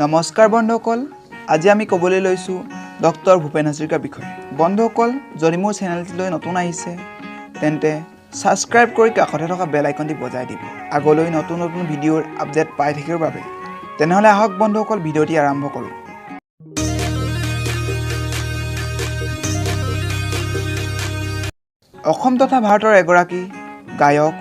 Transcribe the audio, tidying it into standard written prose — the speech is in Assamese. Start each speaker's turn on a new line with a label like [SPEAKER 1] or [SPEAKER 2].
[SPEAKER 1] নমস্কাৰ বন্ধুসকল, আজি আমি ক'বলৈ লৈছোঁ ডক্টৰ ভূপেন হাজৰিকাৰ বিষয়ে। বন্ধুসকল, যদি মোৰ চেনেলটিলৈ নতুন আহিছে তেন্তে ছাবস্ক্ৰাইব কৰি কাষতে থকা বেল আইকনটি বজাই দিব আগলৈ নতুন নতুন ভিডিঅ'ৰ আপডেট পাই থাকিবৰ বাবে। তেনেহ'লে আহক বন্ধুসকল, ভিডিঅ'টি আৰম্ভ কৰোঁ। অসম তথা ভাৰতৰ এগৰাকী গায়ক